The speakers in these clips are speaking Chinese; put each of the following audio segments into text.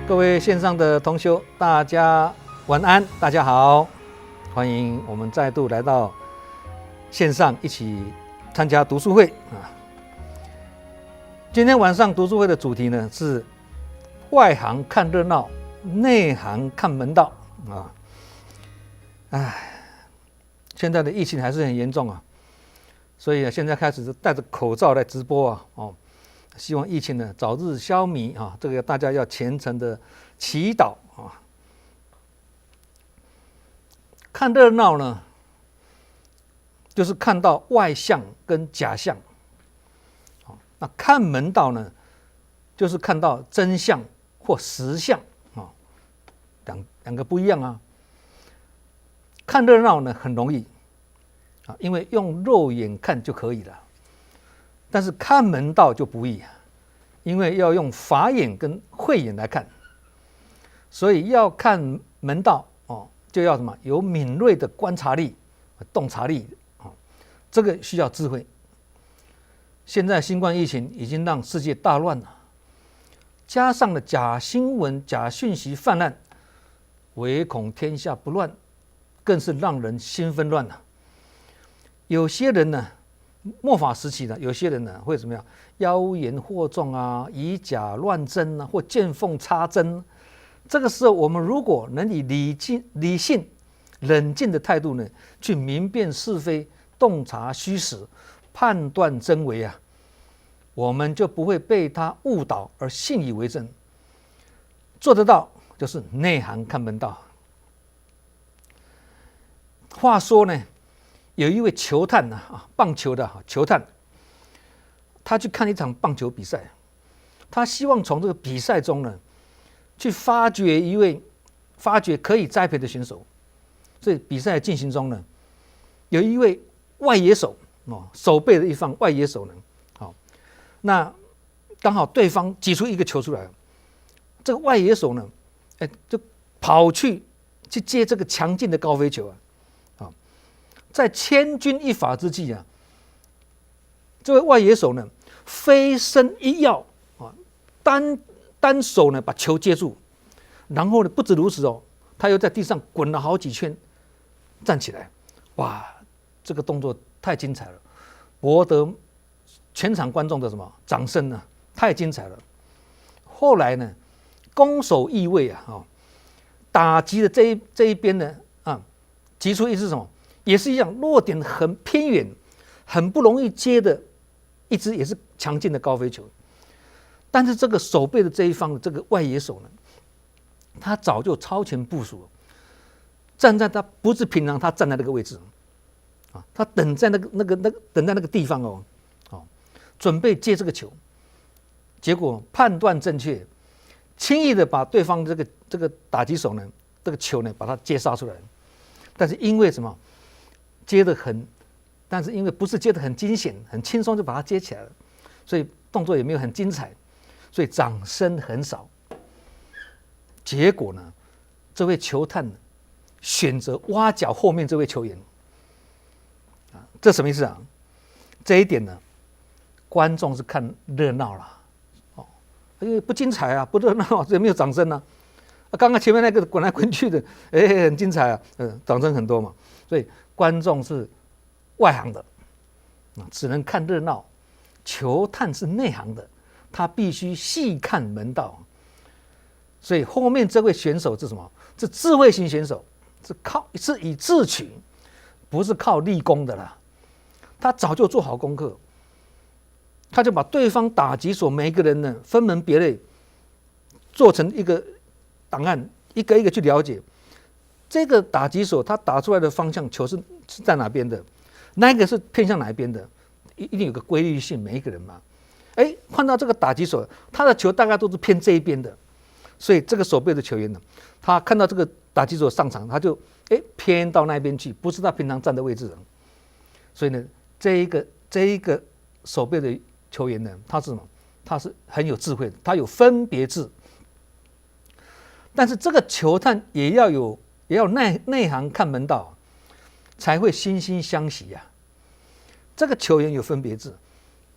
各位线上的同修，大家晚安，大家好，欢迎我们再度来到线上一起参加读书会啊。今天晚上读书会的主题呢是外行看热闹，内行看门道啊。现在的疫情还是很严重啊，所以现在开始戴着口罩来直播啊。希望疫情呢早日消弭啊！这个大家要虔诚的祈祷啊。看热闹呢，就是看到外相跟假相；那看门道呢，就是看到真相或实相啊。两个不一样啊。看热闹呢很容易啊，因为用肉眼看就可以了。但是看门道就不易，因为要用法眼跟慧眼来看，所以要看门道就要什么？有敏锐的观察力、洞察力这个需要智慧。现在新冠疫情已经让世界大乱了，加上了假新闻、假讯息泛滥，唯恐天下不乱，更是让人心纷乱了。有些人呢，末法时期呢，有些人呢会怎么样？妖言惑众啊，以假乱真啊，或见缝插针。这个时候，我们如果能以理性、冷静的态度呢，去明辨是非、洞察虚实、判断真伪啊，我们就不会被他误导而信以为真。做得到，就是内行看门道。话说呢，有一位球探棒球的球探，他去看一场棒球比赛，他希望从这个比赛中呢，去发掘可以栽培的选手。所以比赛进行中呢，有一位外野手守备的一方外野手呢，那刚好对方挤出一个球出来，这个外野手呢，就跑去接这个强劲的高飞球在千钧一发之际啊，这位外野手呢飞身一跃单手呢把球接住，然后呢不止如此他又在地上滚了好几圈，站起来，哇，这个动作太精彩了，博得全场观众的什么掌声呢？太精彩了。后来呢，攻守易位打击的这一边呢击出一支什么？也是一样，落点很偏远，很不容易接的一支也是强劲的高飞球。但是这个守备的这一方的这个外野手呢，他早就超前部署了，站在他不是平常他站在那个位置他等在那个地方准备接这个球，结果判断正确，轻易的把对方这个打击手呢这个球呢把他接杀出来。但是因为什么？但是因为不是接得很惊险，很轻松就把它接起来了，所以动作也没有很精彩，所以掌声很少。结果呢，这位球探选择挖角后面这位球员这什么意思啊？这一点呢，观众是看热闹了因为不精彩不热闹，所以没有掌声刚刚前面那个滚来滚去的，很精彩掌声很多嘛，所以观众是外行的只能看热闹。球探是内行的，他必须细看门道。所以后面这位选手是什么？是智慧型选手，是以智取，不是靠立功的啦。他早就做好功课，他就把对方打击手每一个人呢分门别类，做成一个档案，一个一个去了解。这个打击手他打出来的方向球是在哪边的，那一个是偏向哪一边的，一定有个规律性，每一个人嘛。换到这个打击手，他的球大概都是偏这一边的，所以这个守备的球员呢，他看到这个打击手上场，他就偏到那边去，不是他平常站的位置。所以呢，这一个守备的球员呢，他是什么？他是很有智慧的，他有分别智。但是这个球探也要内行看门道，才会惺惺相惜这个球员有分别智，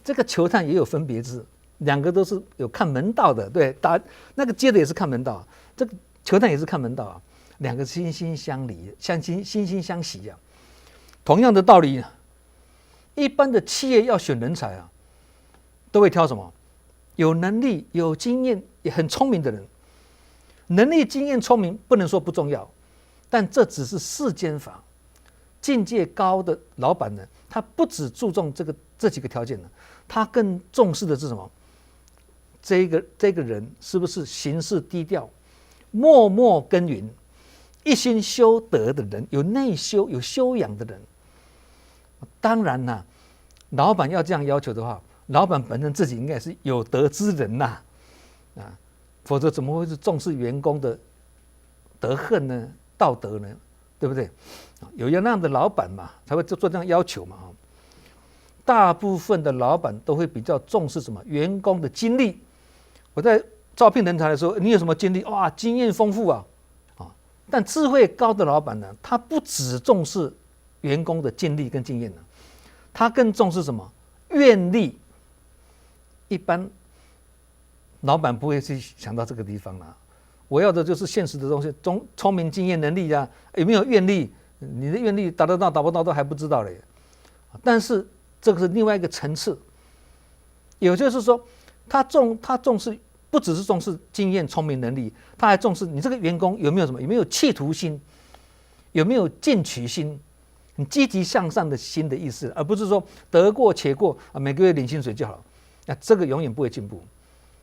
这个球探也有分别智两个都是有看门道的，对，打那个接的也是看门道，这个球探也是看门道啊，两个惺惺相离，惺惺相惜啊。同样的道理，一般的企业要选人才啊，都会挑什么？有能力、有经验、也很聪明的人。能力、经验、聪明不能说不重要，但这只是世间法。境界高的老板呢，他不只注重这几个条件呢，他更重视的是什么？这个人是不是行事低调、默默耕耘、一心修德的人，有内修、有修养的人？当然啦，老板要这样要求的话，老板本身自己应该是有德之人呐，否则怎么会是重视员工的德行呢、道德呢？对不对？有那样的老板嘛，才会做这样要求嘛。大部分的老板都会比较重视什么？员工的经历。我在招聘人才的时候，你有什么经历？哇，经验丰富啊！但智慧高的老板呢，他不只重视员工的经历跟经验呢，他更重视什么？愿力。一般老板不会去想到这个地方啦。我要的就是现实的东西，聪明、经验、能力呀，有没有愿力？你的愿力达得到达不到都还不知道嘞。但是这个是另外一个层次，也就是说，他重视不只是重视经验、聪明、能力，他还重视你这个员工有没有什么，有没有企图心，有没有进取心，很积极向上的心的意思，而不是说得过且过啊，每个月领薪水就好。那这个永远不会进步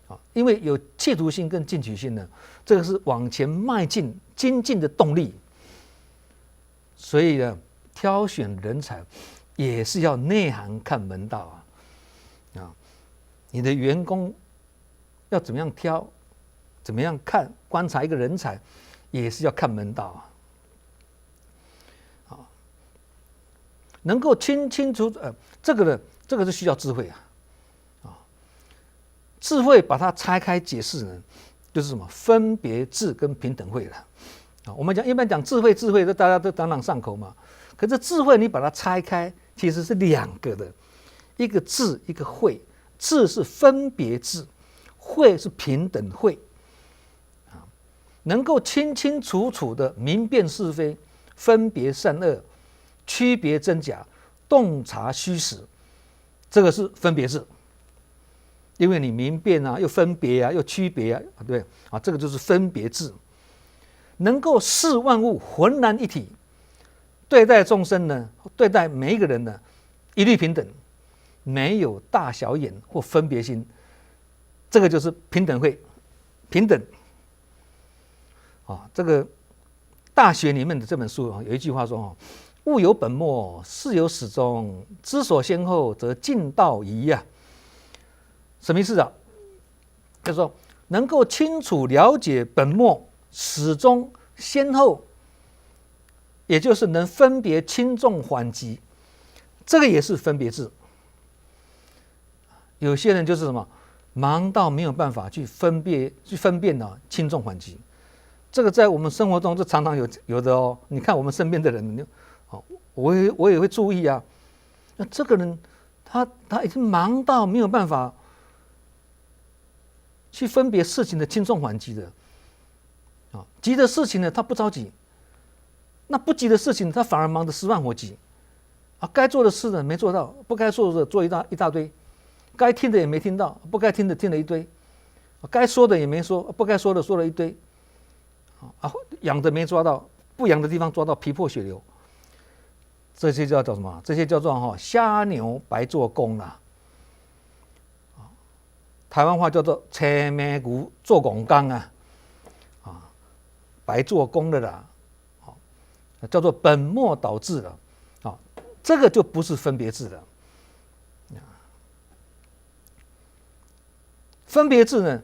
啊，因为有企图心跟进取心呢，这个是往前迈进、精进的动力。所以呢，挑选人才也是要内行看门道啊！你的员工要怎么样挑，怎么样看观察一个人才，也是要看门道啊！能够清楚这个是需要智慧啊！智慧把它拆开解释呢，就是什么分别智跟平等慧了。我们一般讲智慧，这大家都朗朗上口嘛。可是智慧你把它拆开，其实是两个的，一个智，一个慧。智是分别智，慧是平等慧。能够清楚的明辨是非，分别善恶，区别真假，洞察虚实，这个是分别智。因为你明辨啊，又分别啊，又区别啊，对啊，这个就是分别智。能够视万物浑然一体，对待众生呢，对待每一个人呢，一律平等，没有大小眼或分别心，这个就是平等慧，平等。这个大学里面的这本书有一句话说物有本末，事有始终，知所先后，则近道矣呀。什么意思啊？就是说能够清楚了解本末、始终、先后，也就是能分别轻重缓急，这个也是分别智。有些人就是什么忙到没有办法去分辨轻重缓急，这个在我们生活中是常常有的哦。你看我们身边的人，我也会注意啊。那这个人他已经忙到没有办法去分别事情的轻重缓急的。急的事情呢，他不着急；那不急的事情，他反而忙得十万火急。该做的事呢没做到，不该做的做一大堆，该听的也没听到，不该听的听了一堆，该说的也没说，不该说的说了一堆。养的没抓到，不养的地方抓到皮破血流。这些叫什么？这些叫做瞎牛白做工啦。台湾话叫做车咩牛做工工啊。白做工的啦，叫做本末倒置了，这个就不是分别智了。分别智呢，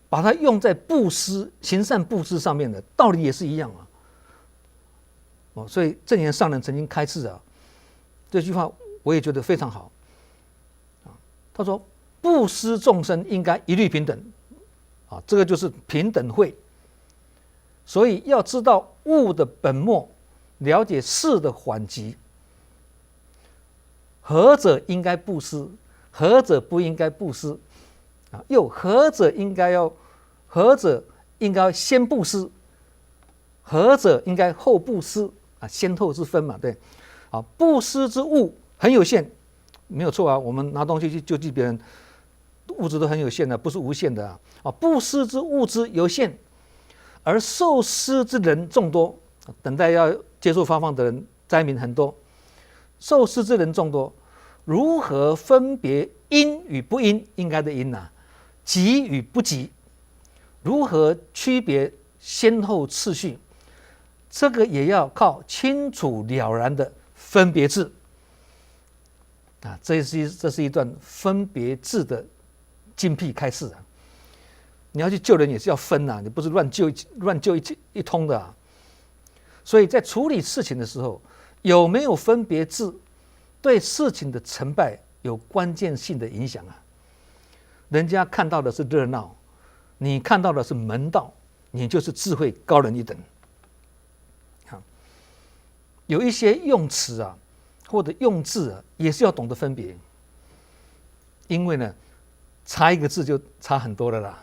把它用在布施、行善布施上面的道理也是一样所以证严上人曾经开示这句话我也觉得非常好。他说：布施众生应该一律平等，这个就是平等慧。所以要知道物的本末，了解事的缓急，何者应该布施，何者不应该布施，啊，又何者应该要先布施，何者应该后布施啊？先后之分嘛，对。啊，布施之物很有限，没有错啊。我们拿东西去救济别人，物质都很有限的，不是无限的啊。啊，布施之物质有限，而受施之人众多，等待要接受发放的人灾民很多，受施之人众多，如何分别应与不应？应该的应啊，急与不急，如何区别先后次序？这个也要靠清楚了然的分别制啊，这是一段分别制的精辟开示啊。你要去救人也是要分啊，你不是乱救一通的啊。所以在处理事情的时候，有没有分别制，对事情的成败有关键性的影响啊。人家看到的是热闹，你看到的是门道，你就是智慧高人一等。有一些用词啊，或者用字啊，也是要懂得分别，因为呢，差一个字就差很多了啦，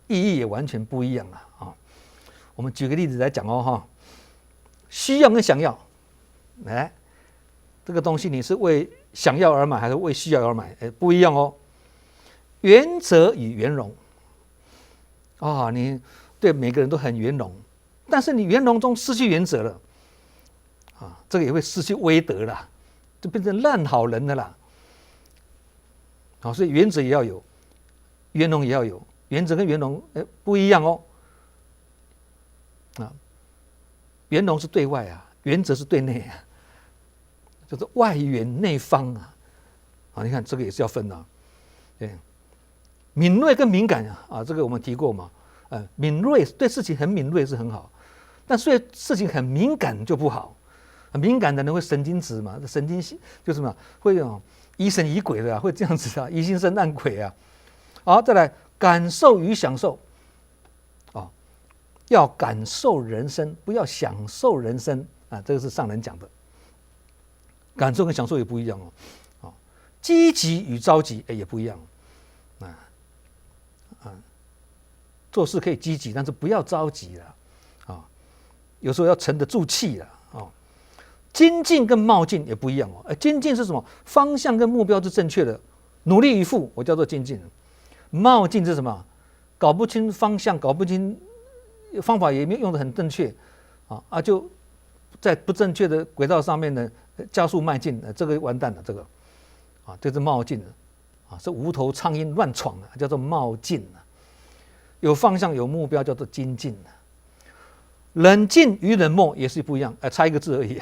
意义也完全不一样了啊。我们举个例子来讲哦哈，需要跟想要，哎，这个东西你是为想要而买还是为需要而买？哎，不一样哦。圆则与圆融，啊，你对每个人都很圆融，但是你圆融中失去原则了。啊，这个也会失去威德了，就变成烂好人的啦。好，所以原则也要有，圆融也要有，原则跟圆融不一样哦。啊，圆融是对外啊，原则是对内啊，就是外圆内方啊。啊，你看这个也是要分的，对，敏锐跟敏感啊，这个我们提过嘛。敏锐对事情很敏锐是很好，但对事情很敏感就不好。敏感的人会神经质嘛，神经就是什么会疑神疑鬼的啊，会这样子啊，疑心生暗鬼啊。好，再来感受与享受，哦，要感受人生，不要享受人生啊，这个是上人讲的。感受跟享受也不一样哦，积极与着急也不一样做事可以积极，但是不要着急了啊，有时候要沉得住气了啊。精进跟冒进也不一样哦。精进是什么？方向跟目标是正确的，努力以赴，我叫做精进。冒进是什么？搞不清方向，搞不清方法，也没有用得很正确就在不正确的轨道上面呢加速迈进，这个完蛋了，这个这是冒进是无头苍蝇乱闯叫做冒进有方向有目标叫做精进冷静与冷漠也是不一样，差一个字而已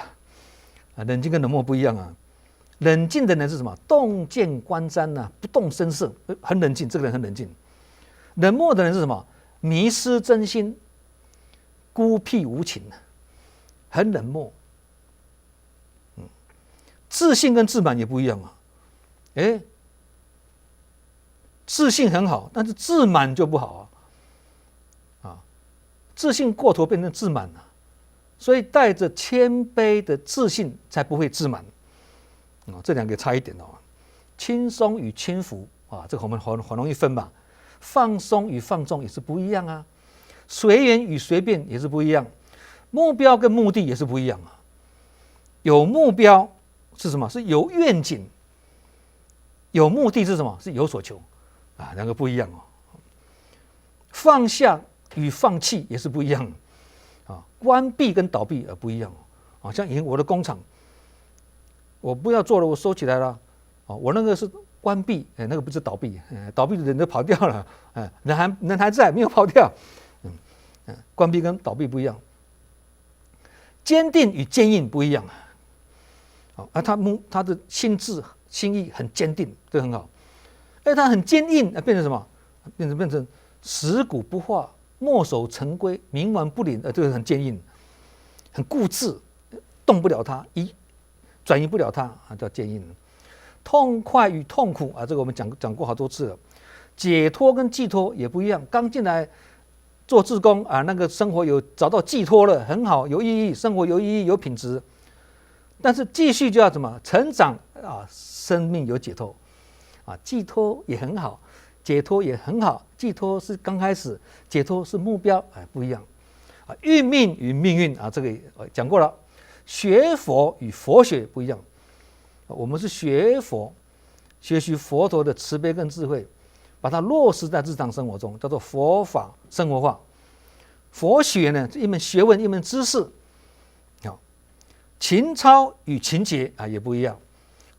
冷静跟冷漠不一样啊。冷静的人是什么？洞见观瞻不动声色，很冷静，这个人很冷静。冷漠的人是什么？迷失真心，孤僻无情，很冷漠。自信跟自满也不一样自信很好，但是自满就不好自信过头变成自满了。所以带着谦卑的自信才不会自满这两个差一点轻松与轻浮这个我们很容易分吧。放松与放纵也是不一样啊，随缘与随便也是不一样，目标跟目的也是不一样有目标是什么？是有愿景。有目的是什么？是有所求两个不一样放下与放弃也是不一样关闭跟倒闭不一样像以前我的工厂，我不要做了，我收起来了我那个是关闭那个不是倒闭倒闭的人都跑掉了人还在，没有跑掉关闭跟倒闭不一样。坚定与坚硬不一样他的心意很坚定，这很好。他很坚硬变成什么？变成死骨不化，墨守成规，冥顽不灵这个很坚硬，很固执，动不了它，转移不了它叫坚硬。痛快与痛苦这个我们讲过好多次了。解脱跟寄托也不一样。刚进来做志工那个生活有找到寄托了，很好，有意义，生活有意义，有品质。但是继续就要怎么成长生命有解脱寄托也很好，解脱也很好，寄托是刚开始，解脱是目标，不一样啊。运命与命运啊，这个讲过了。学佛与佛学不一样，我们是学佛，学习佛陀的慈悲跟智慧，把它落实在日常生活中，叫做佛法生活化。佛学呢，一门学问，一门知识。情操与情节啊也不一样，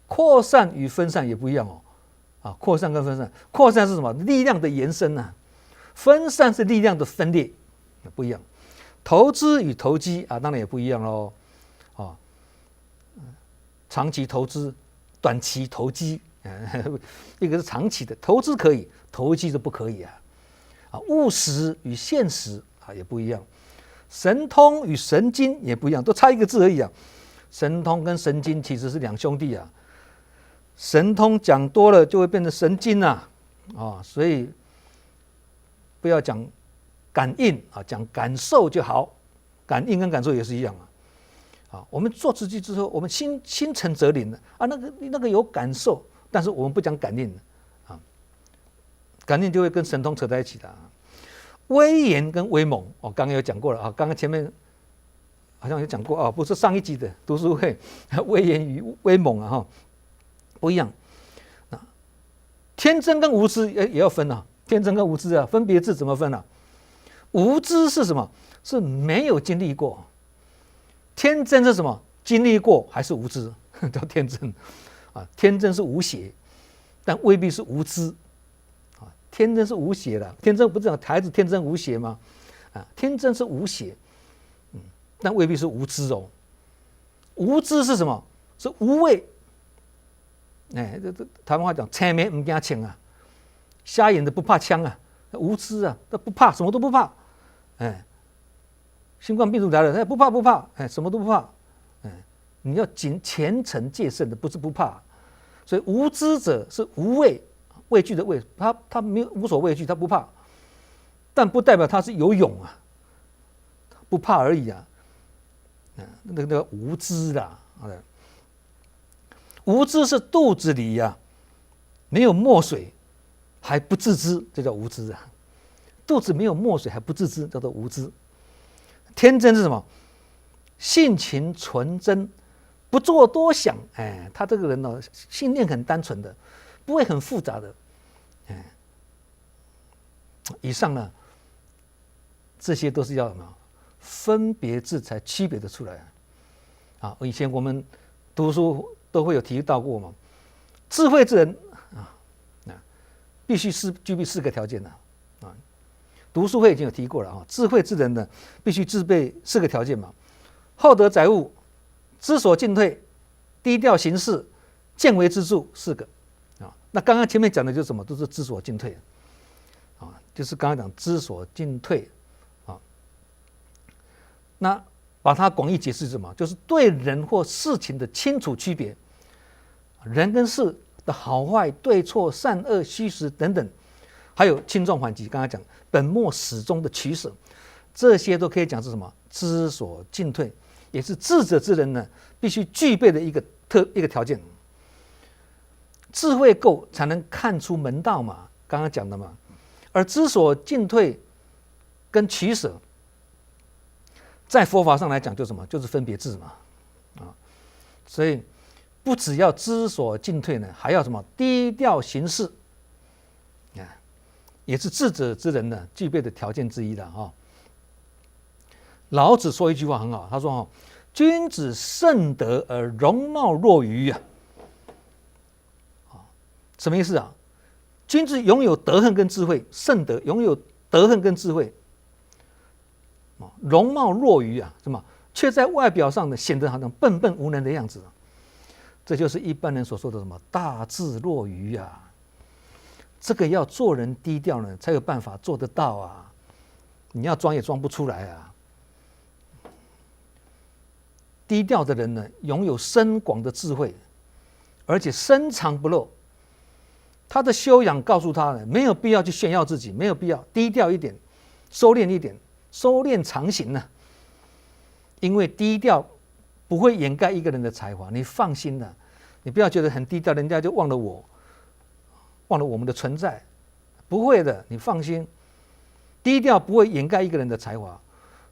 扩散与分散也不一样哦。扩散跟分散，扩散是什么？力量的延伸啊，分散是力量的分裂，不一样。投资与投机啊，当然也不一样喽。长期投资，短期投机，一个是长期的投资可以，投机就不可以啊。务实与现实啊也不一样。神通与神经也不一样，都差一个字而已啊。神通跟神经其实是两兄弟啊。神通讲多了就会变成神经啊，所以不要讲感应啊，讲感受就好。感应跟感受也是一样啊。我们做自己之后，我们心诚则灵的啊，那个有感受，但是我们不讲感应啊，感应就会跟神通扯在一起的。威严跟威猛，刚刚有讲过了啊，刚刚前面好像有讲过啊，不是上一集的读书会，威严与威猛啊，不一样。天真跟无知也要分啊，天真跟无知啊，分别字怎么分啊？无知是什么？是没有经历过。天真是什么？经历过还是无知，叫天真啊。天真是无邪，但未必是无知。天真是无邪的，天真不是讲孩子天真无邪吗？天真是无邪，但未必是无知哦。无知是什么？是无畏。台湾话讲，青眉不怕枪啊，瞎眼的不怕枪啊，无知啊，他不怕，什么都不怕。新冠病毒来了，不怕，什么都不怕。你要虔诚戒慎的，不是不怕。所以无知者是无畏。畏惧的畏，他没有无所畏惧，他不怕，但不代表他是有勇啊，不怕而已啊。那个无知啦，无知是肚子里呀没有墨水还不自知，这叫无知啊。肚子没有墨水还不自知，叫做无知。天真是什么？性情纯真，不做多想。他这个人呢，信念很单纯的。不会很复杂的，以上呢，这些都是要什么分别字才区别的出来啊。以前我们读书都会有提到过嘛，智慧之人必须具备4个条件的啊。读书会已经有提过了啊，智慧之人呢必须具备4个条件嘛：厚德载物、知所进退、低调行事、见微知著，4个。那刚刚前面讲的就是什么？都是知所进退就是刚刚讲知所进退那把它广义解释是什么？就是对人或事情的清楚区别，人跟事的好坏、对错、善恶、虚实等等，还有轻重缓急。刚才讲本末始终的取舍，这些都可以讲是什么？知所进退，也是智者之人呢必须具备的一个条件。智慧够才能看出门道嘛，刚刚讲的嘛。而知所进退跟取舍，在佛法上来讲就是什么？就是分别智嘛，所以不只要知所进退呢，还要什么？低调行事，也是智者之人呢具备的条件之一的啊。老子说一句话很好，他说君子慎德而容貌若愚啊。什么意思啊？君子拥有德行跟智慧，慎德拥有德行跟智慧，容貌若愚啊，什么？却在外表上呢显得好像笨笨无能的样子，这就是一般人所说的什么大智若愚啊。这个要做人低调呢，才有办法做得到啊。你要装也装不出来啊。低调的人呢，拥有深广的智慧，而且深藏不露。他的修养告诉他呢，没有必要去炫耀自己，没有必要，低调一点，收敛一点，收敛藏形呢。因为低调不会掩盖一个人的才华，你放心了，你不要觉得很低调，人家就忘了我们的存在，不会的，你放心，低调不会掩盖一个人的才华，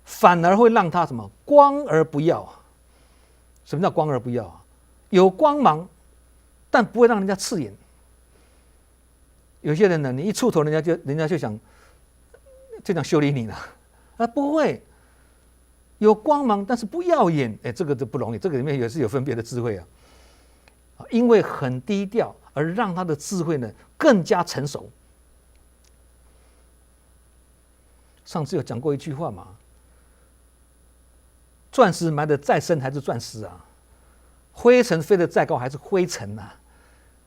反而会让他什么光而不耀。什么叫光而不耀？有光芒，但不会让人家刺眼。有些人呢，你一出头，人家就想修理你了，不会。有光芒，但是不耀眼，这个就不容易。这个里面也是有分别的智慧啊。因为很低调，而让他的智慧呢更加成熟。上次有讲过一句话嘛，钻石埋得再深还是钻石啊，灰尘飞得再高还是灰尘啊。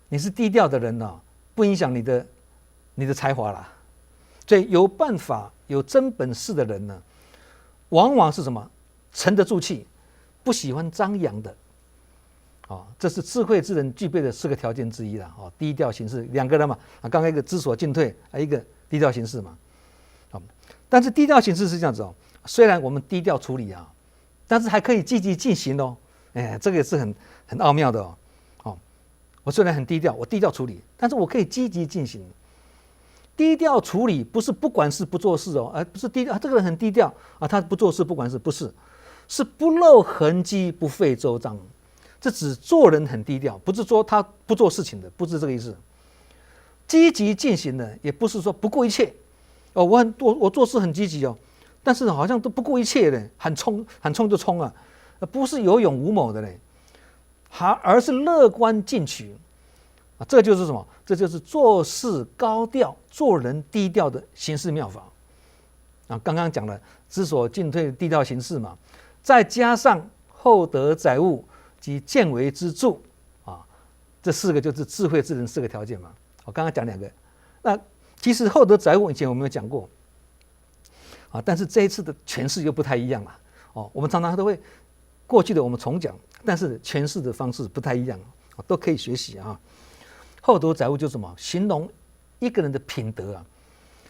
你是低调的人呢，不影响你的才华啦。所以有办法、有真本事的人呢，往往是什么？沉得住气，不喜欢张扬的。这是智慧之人具备的4个条件之一啦。低调行事，2个人嘛，刚刚一个知所进退，一个低调行事嘛。但是低调行事是这样子虽然我们低调处理啊，但是还可以积极进行哦。这个也是很奥妙的我虽然很低调，我低调处理，但是我可以积极进行。低调处理不是不管事不做事不是低调，这个人很低调他不做事不管事，不是，是不露痕迹，不费周章。这只做人很低调，不是说他不做事情的，不是这个意思。积极进行的，也不是说不顾一切我做事很积极但是好像都不顾一切的，喊冲就冲啊，不是有勇无谋的嘞，而是乐观进取这就是什么？这就是做事高调、做人低调的行事妙法刚刚讲了知所进退、低调行事嘛，再加上厚德载物及见微知著这4个就是智慧之人4个条件嘛。我刚刚讲2个，那其实厚德载物以前我们有讲过但是这一次的诠释又不太一样了我们常常都会过去的我们重讲，但是诠释的方式不太一样都可以学习厚德载物就是什么？形容一个人的品德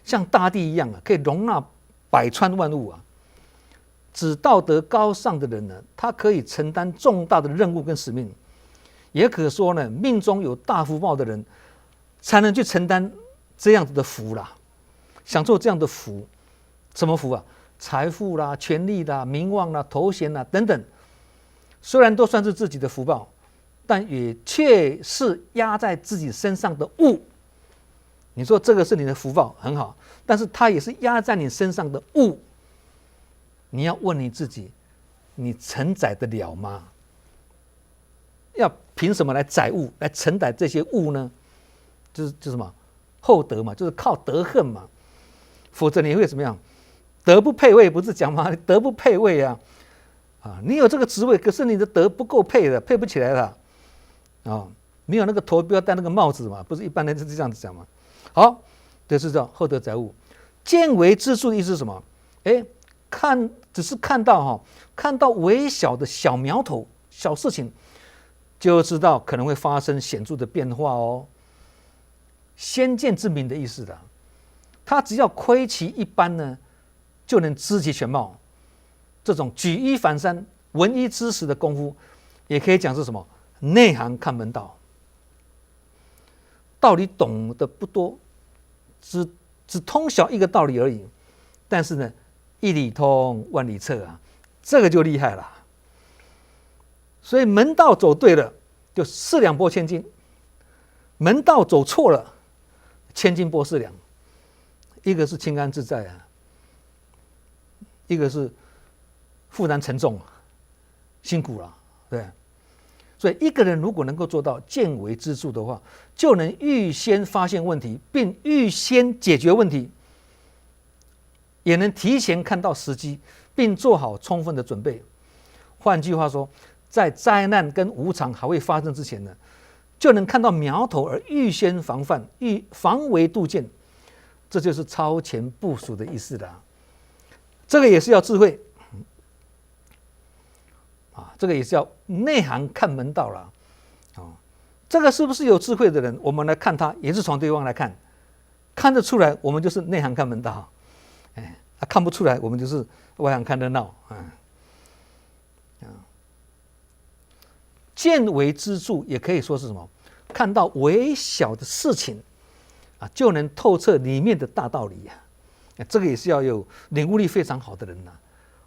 像大地一样可以容纳百川万物指道德高尚的人呢，他可以承担重大的任务跟使命，也可说呢，命中有大福报的人，才能去承担这样子的福啦，享受这样的福。什么福财富啦、权力啦、名望啦、头衔啦等等，虽然都算是自己的福报，但也却是压在自己身上的物。你说这个是你的福报很好，但是它也是压在你身上的物。你要问你自己，你承载得了吗？要凭什么来载物，来承载这些物呢？就是什么厚德嘛，就是靠德行嘛。否则你会怎么样？德不配位，不是讲吗？德不配位你有这个职位，可是你的德不够配的，配不起来了你有那个头，不要戴那个帽子嘛，不是一般人是这样子讲嘛。好，这是叫厚德载物。见微知著的意思是什么？只是看到微小的小苗头、小事情，就知道可能会发生显著的变化先见之明的意思的，他只要窥其一斑呢，就能知其全貌。这种举一反三、闻一知十的功夫，也可以讲是什么？内行看门道。道理懂得不多，只通晓一个道理而已，但是呢，一理通万里彻这个就厉害了。所以门道走对了，就4两拨千斤；门道走错了，千斤拨4两。一个是清安自在一个是负担沉重辛苦了，对。所以一个人如果能够做到见微知著的话，就能预先发现问题，并预先解决问题，也能提前看到时机，并做好充分的准备。换句话说，在灾难跟无常还未发生之前呢，就能看到苗头而预先防范，防微杜渐。这就是超前部署的意思的这个也是要智慧这个也是要内行看门道了这个是不是有智慧的人，我们来看他也是从对方来看，看得出来我们就是内行看门道看不出来我们就是外行看热闹见微知著也可以说是什么？看到微小的事情啊，就能透彻里面的大道理呀。这个也是要有领悟力非常好的人呐，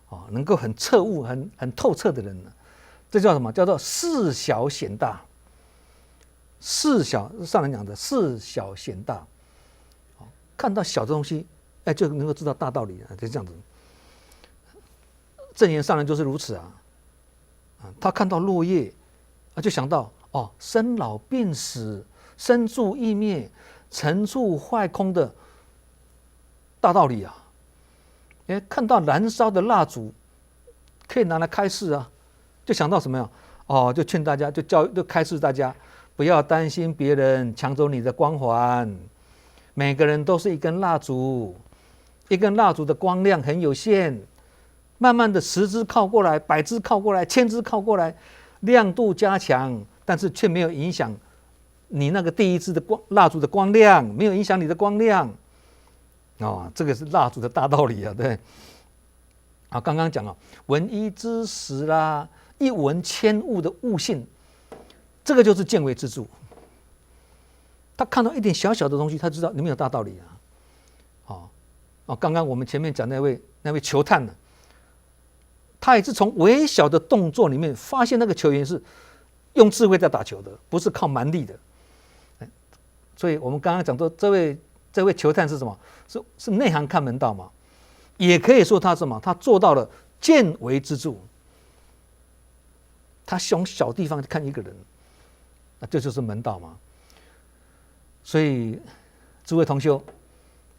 啊，能够很彻悟、很透彻的人呢。这叫什么？叫做事小显大。事小，上人讲的事小显大，看到小的东西，哎，就能够知道大道理啊，就这样子。证严上人就是如此啊，他看到落叶啊，就想到哦，生老病死、生住异灭、成住坏空的大道理啊。哎，看到燃烧的蜡烛，可以拿来开示啊，就想到什么呀？哦，就劝大家，就开示大家，不要担心别人抢走你的光环，每个人都是一根蜡烛，一根蜡烛的光亮很有限。慢慢的10支靠过来，100支靠过来，1000支靠过来，亮度加强，但是却没有影响你那个第一支的蜡烛的光亮，没有影响你的光亮。哦，这个是蜡烛的大道理啊，对。啊，刚刚讲了闻一知十啦，一闻千物的悟性，这个就是见微知著。他看到一点小小的东西，他知道里面有大道理啊。哦，刚刚我们前面讲那位球探呢，他也是从微小的动作里面发现那个球员是用智慧在打球的，不是靠蛮力的。所以我们刚刚讲到这位球探是什么？是内行看门道嘛？也可以说他什么？他做到了见微知著。他从小地方看一个人，这就是门道嘛。所以诸位同修，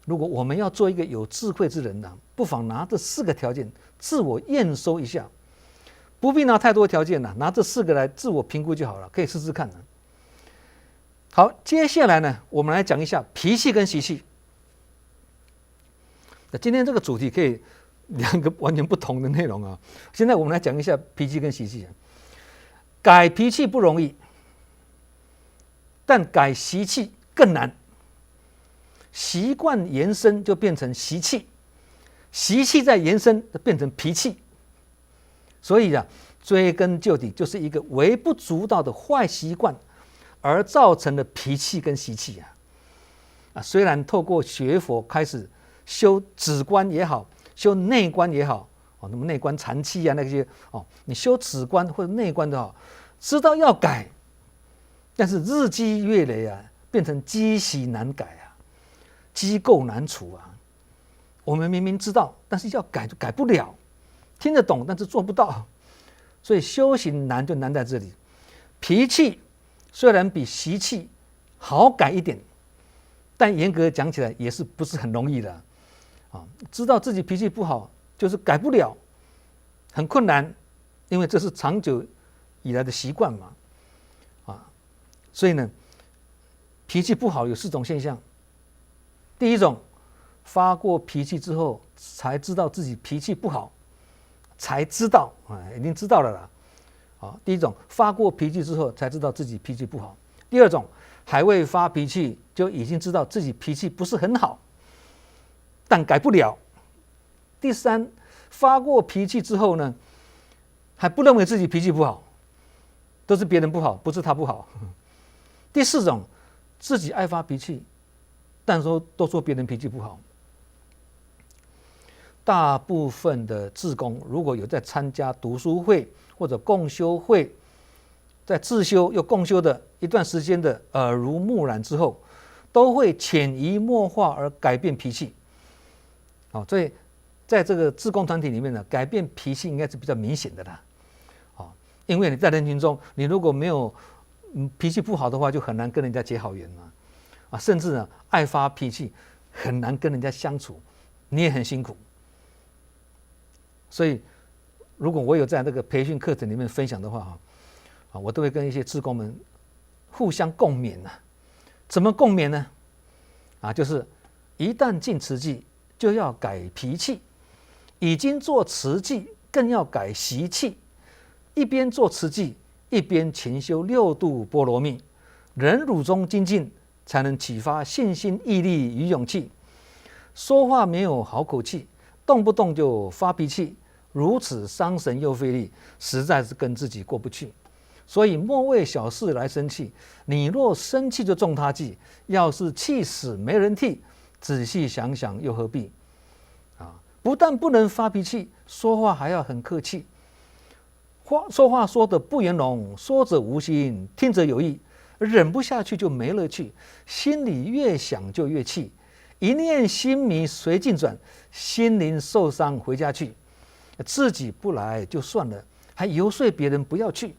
如果我们要做一个有智慧之人呢，不妨拿这4个条件自我验收一下，不必拿太多条件了，拿这4个来自我评估就好了，可以试试看呢。好，接下来呢，我们来讲一下脾气跟习气。那今天这个主题可以2个完全不同的内容啊。现在我们来讲一下脾气跟习气。改脾气不容易，但改习气更难。习惯延伸就变成习气，习气再延伸就变成脾气。所以啊，追根究底就是一个微不足道的坏习惯，而造成的脾气跟习气啊。虽然透过学佛开始修止观也好，修内观也好，那么内观禅气啊那些你修止观或者内观的好，知道要改，但是日积月累啊，变成积习难改啊，积垢难除啊。我们明明知道，但是要改就改不了，听得懂但是做不到，所以修行难就难在这里。脾气虽然比习气好改一点，但严格讲起来也是不是很容易的啊。知道自己脾气不好，就是改不了，很困难，因为这是长久以来的习惯嘛，所以呢，脾气不好有4种现象。第一种，发过脾气之后才知道自己脾气不好，才知道已经知道了啦。第一种，发过脾气之后才知道自己脾气不好。第二种，还未发脾气就已经知道自己脾气不是很好，但改不了。第三，发过脾气之后呢，还不认为自己脾气不好，都是别人不好，不是他不好。第4种，自己爱发脾气，但都说别人脾气不好。大部分的志工如果有在参加读书会或者共修会，在自修又共修的一段时间的耳濡目染之后，都会潜移默化而改变脾气。所以在这个志工团体里面呢，改变脾气应该是比较明显的啦。因为你在人群中，你如果没有脾气不好的话，就很难跟人家结好缘嘛。甚至呢，爱发脾气，很难跟人家相处，你也很辛苦。所以，如果我有在这个培训课程里面分享的话，我都会跟一些志工们互相共勉啊。怎么共勉呢？就是一旦进慈济，就要改脾气；已经做慈济，更要改习气。一边做慈济，一边勤修6度波罗蜜，忍辱中精进，才能启发信心、毅力与勇气。说话没有好口气，动不动就发脾气，如此伤神又费力，实在是跟自己过不去。所以莫为小事来生气。你若生气就中他计，要是气死没人替，仔细想想又何必？不但不能发脾气，说话还要很客气。说话说得不圆融，说者无心，听者有意。忍不下去就没乐趣，心里越想就越气。一念心迷随境转，心灵受伤回家去。自己不来就算了，还游说别人不要去。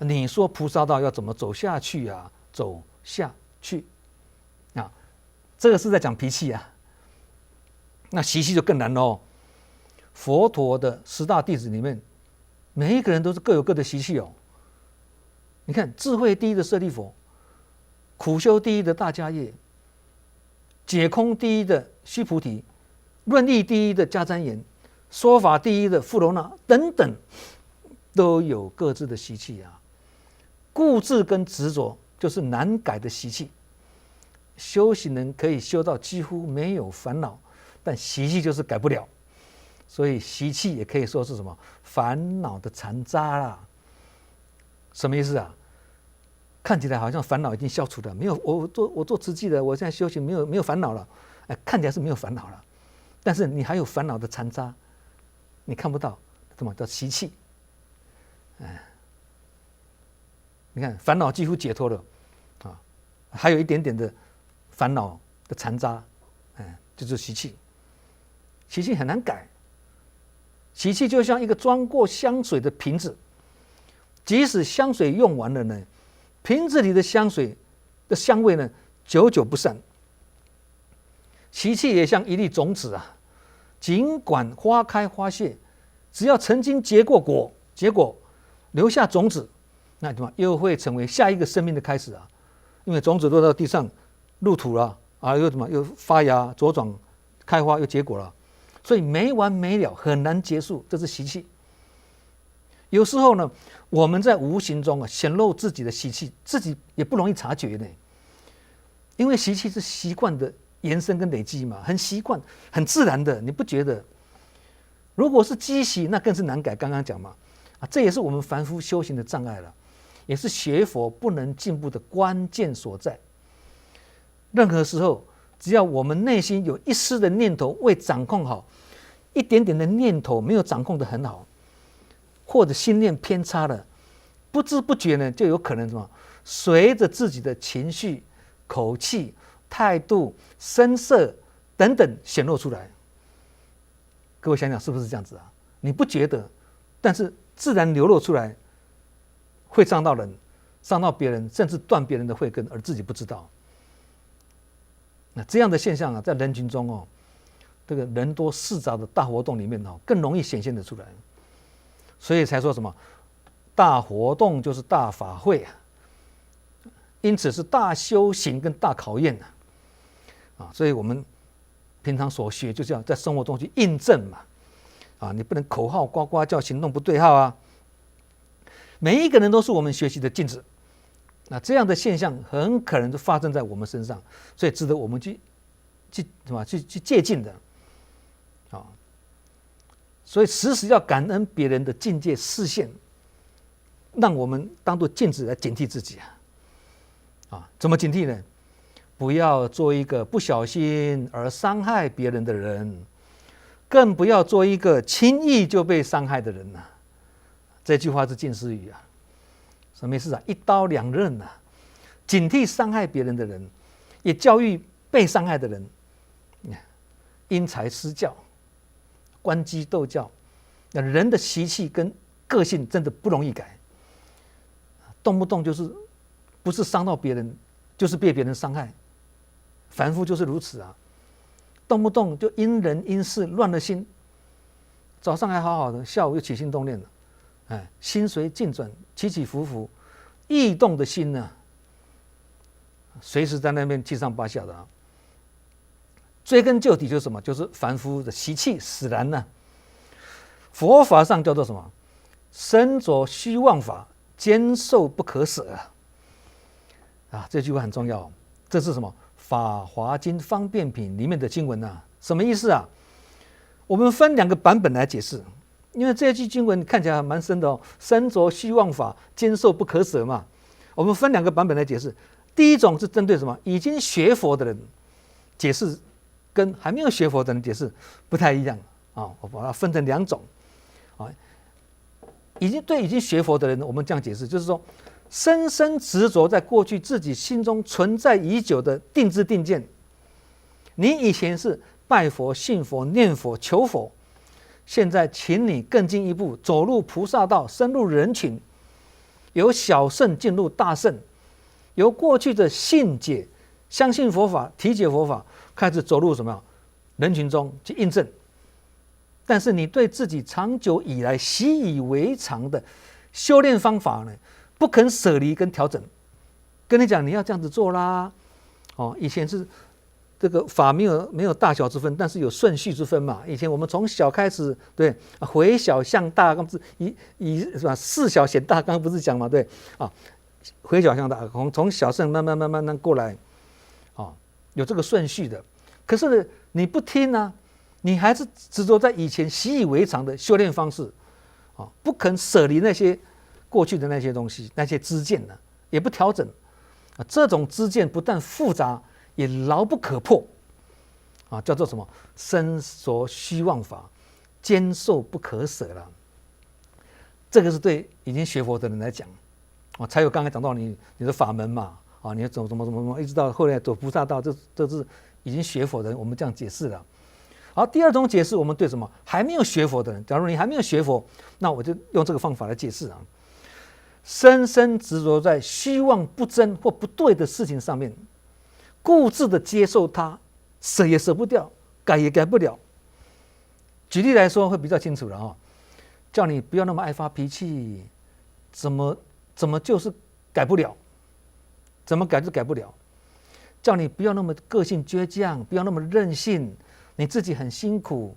你说菩萨道要怎么走下去啊？走下去啊，这个是在讲脾气啊。那习气就更难喽。佛陀的10大弟子里面，每一个人都是各有各的习气哦。你看，智慧第一的舍利弗，苦修第一的大迦叶，解空第一的须菩提，论义第一的迦旃延，说法第一的富楼那等等，都有各自的习气啊。固执跟执着就是难改的习气。修行人可以修到几乎没有烦恼，但习气就是改不了。所以习气也可以说是什么烦恼的残渣啦。什么意思啊？看起来好像烦恼已经消除了，没有我做慈济的，我现在修行没有烦恼了，看起来是没有烦恼了，但是你还有烦恼的残渣，你看不到，什么叫习气？你看烦恼几乎解脱了啊，还有一点点的烦恼的残渣，就是习气。习气很难改。习气就像一个装过香水的瓶子，即使香水用完了呢，瓶子里的香水的香味呢，久久不散。习气也像一粒种子啊，尽管花开花谢，只要曾经结过果，结果留下种子，那什么又会成为下一个生命的开始啊。因为种子落到地上入土了啊，又什么又发芽茁壮开花又结果了。所以没完没了，很难结束，这是习气。有时候呢，我们在无形中显露自己的习气，自己也不容易察觉呢。因为习气是习惯的延伸跟累积嘛，很习惯、很自然的，你不觉得？如果是积习，那更是难改。刚刚讲嘛，这也是我们凡夫修行的障碍了，也是学佛不能进步的关键所在。任何时候，只要我们内心有一丝的念头未掌控好，一点点的念头没有掌控得很好，或者心念偏差了，不知不觉呢，就有可能什么，随着自己的情绪、口气、态度、声色等等显露出来。各位想想是不是这样子啊？你不觉得，但是自然流露出来，会伤到人，伤到别人，甚至断别人的慧根，而自己不知道。那这样的现象啊，在人群中哦，这个人多势杂的大活动里面哦，更容易显现得出来。所以才说什么大活动就是大法会啊，因此是大修行跟大考验啊。所以我们平常所学就是要在生活中去印证嘛，你不能口号呱呱叫，行动不对号啊。每一个人都是我们学习的镜子。那这样的现象很可能就发生在我们身上，所以值得我们去借鉴的啊。所以时时要感恩别人的境界示现，让我们当作镜子来警惕自己啊。怎么警惕呢？不要做一个不小心而伤害别人的人，更不要做一个轻易就被伤害的人这句话是近似语啊。什么意思啊？一刀两刃啊！警惕伤害别人的人，也教育被伤害的人。因材施教，关机斗教。那人的习气跟个性真的不容易改，动不动就是不是伤到别人，就是被别人伤害。凡夫就是如此啊，动不动就因人因事乱了心。早上还好好的，下午又起心动念了。心随境转，起起伏伏，异动的心呢，随时在那边七上八下的追根究底就是什么？就是凡夫的习气使然佛法上叫做什么？身着虚妄法，坚受不可舍这句话很重要。这是什么？法华经方便品里面的经文什么意思啊？我们分2个版本来解释。因为这一句经文看起来蛮深的哦，身着虚妄法，坚受不可舍嘛。我们分2个版本来解释。第一种是针对什么？已经学佛的人解释，跟还没有学佛的人解释不太一样啊。我把它分成2种啊。已经学佛的人，我们这样解释，就是说，深深执着在过去自己心中存在已久的定知定见。你以前是拜佛、信佛、念佛、求佛，现在请你更进一步，走入菩萨道，深入人群，由小圣进入大圣，由过去的信解、相信佛法、体解佛法，开始走入什么人群中去印证。但是你对自己长久以来习以为常的修炼方法呢，不肯舍离跟调整。跟你讲，你要这样子做啦。以前是这个法没有大小之分，但是有顺序之分嘛。以前我们从小开始，对，回小向大，刚不是以是吧？事小显大，刚刚不是讲嘛，对啊，回小向大，从小圣慢慢过来，有这个顺序的。可是呢，你不听啊。你还是执着在以前习以为常的修炼方式，不肯舍离那些过去的那些东西，那些知见呢，也不调整，这种知见不但复杂，也牢不可破，叫做什么？身着虚妄法，坚受不可舍了。这个是对已经学佛的人来讲，才有刚才讲到你的法门嘛，你要走怎么，一直到后来走菩萨道，这是已经学佛的人，我们这样解释了。好，第2种解释，我们对什么还没有学佛的人，假如你还没有学佛，那我就用这个方法来解释啊。深深执着在虚妄不真或不对的事情上面，固执的接受它，舍也舍不掉，改也改不了。举例来说会比较清楚了叫你不要那么爱发脾气，怎么就是改不了，怎么改就改不了。叫你不要那么个性倔强，不要那么任性。你自己很辛苦，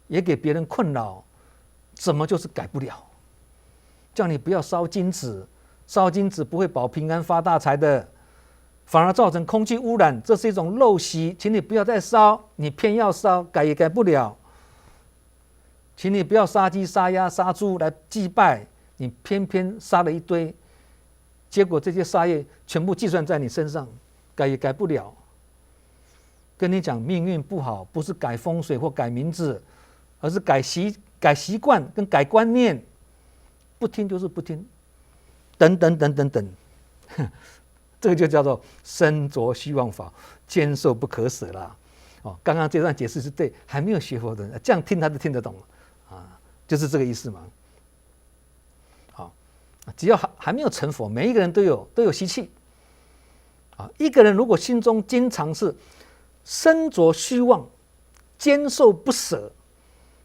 也给别人困扰，怎么就是改不了？叫你不要烧金纸，烧金纸不会保平安发大财的，反而造成空气污染，这是一种陋习，请你不要再烧，你偏要烧，改也改不了。请你不要杀鸡杀鸭杀猪来祭拜，你偏偏杀了一堆，结果这些杀业全部计算在你身上，改也改不了。跟你讲，命运不好，不是改风水或改名字，而是改习惯跟改观念，不听就是不听，等等，这个就叫做身着虚妄法，坚受不可舍啦。刚刚这段解释是对还没有学佛的人，这样听他就听得懂就是这个意思嘛。好，只要还没有成佛，每一个人都有习气一个人如果心中经常是身着虚妄，坚受不舍，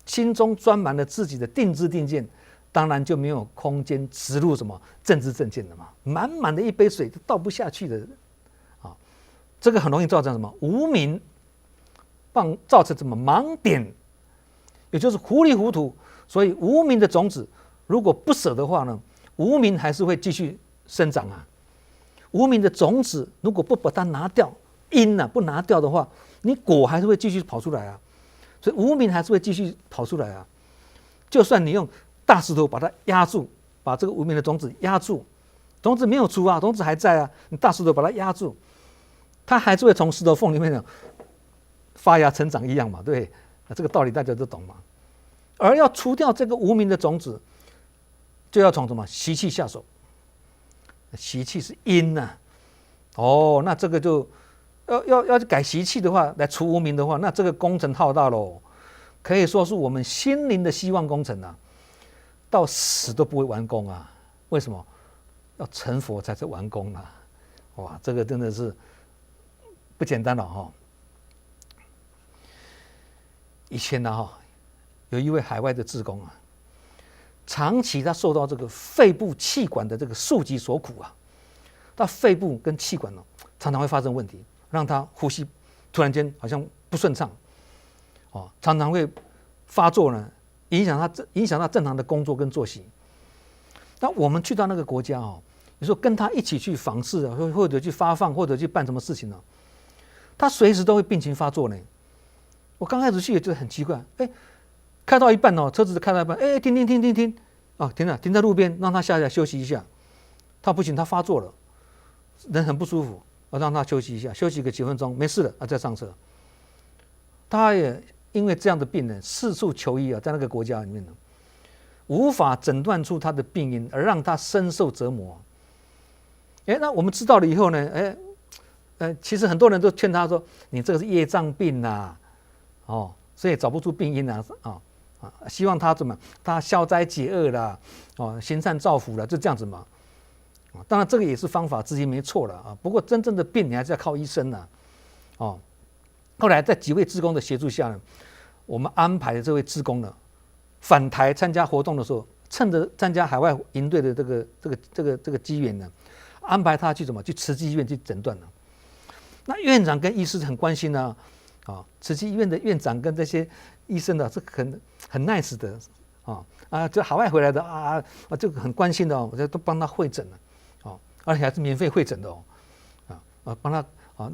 心中装满了自己的定知定见，当然就没有空间植入什么正知正见了嘛。满满的一杯水都倒不下去的这个很容易造成什么无明，造成什么盲点，也就是糊里糊涂。所以无明的种子如果不舍的话呢，无明还是会继续生长无明的种子如果不把它拿掉，因不拿掉的话，你果还是会继续跑出来所以无明还是会继续跑出来就算你用大石头把它压住，把这个无明的种子压住，种子没有出种子还在你大石头把它压住，它还是会从石头缝里面发芽成长一样嘛，对，这个道理大家都懂嘛。而要除掉这个无明的种子，就要从什么习气下手。习气是因那这个就要改习气的话，来除无明的话，那这个工程浩大喽，可以说是我们心灵的希望工程到死都不会完工为什么？要成佛才是完工哇，这个真的是不简单了以前有一位海外的志工长期他受到这个肺部气管的这个束疾所苦他肺部跟气管常常会发生问题，让他呼吸突然间好像不顺畅常常会发作影响他正常的工作跟作息。那我们去到那个国家有时候跟他一起去访视或者去发放或者去办什么事情他随时都会病情发作呢。我刚开始去也觉得很奇怪，开到一半哦，车子开到一半，哎，停，啊，停了，停在路边，让他下来休息一下。他不行，他发作了，人很不舒服，让他休息一下，休息个几分钟，没事了啊，再上车。他也因为这样的病人四处求医啊，在那个国家里面呢，无法诊断出他的病因，而让他深受折磨。哎，那我们知道了以后呢，其实很多人都劝他说：“你这个是业障病呐，哦，所以找不出病因啊，希望他怎么，他消灾解厄啦，哦，行善造福啦，就这样子嘛。当然这个也是方法之一，没错了啊。不过真正的病你还是要靠医生呐，哦。后来在几位志工的协助下呢，我们安排的这位志工呢，返台参加活动的时候，趁着参加海外营队的这个机缘呢，安排他去去慈济医院去诊断了。那院长跟医师很关心呢，慈济医院的院长跟这些医生呢是很 nice 的就海外回来的就很关心的我就都帮他会诊了而且还是免费会诊的帮他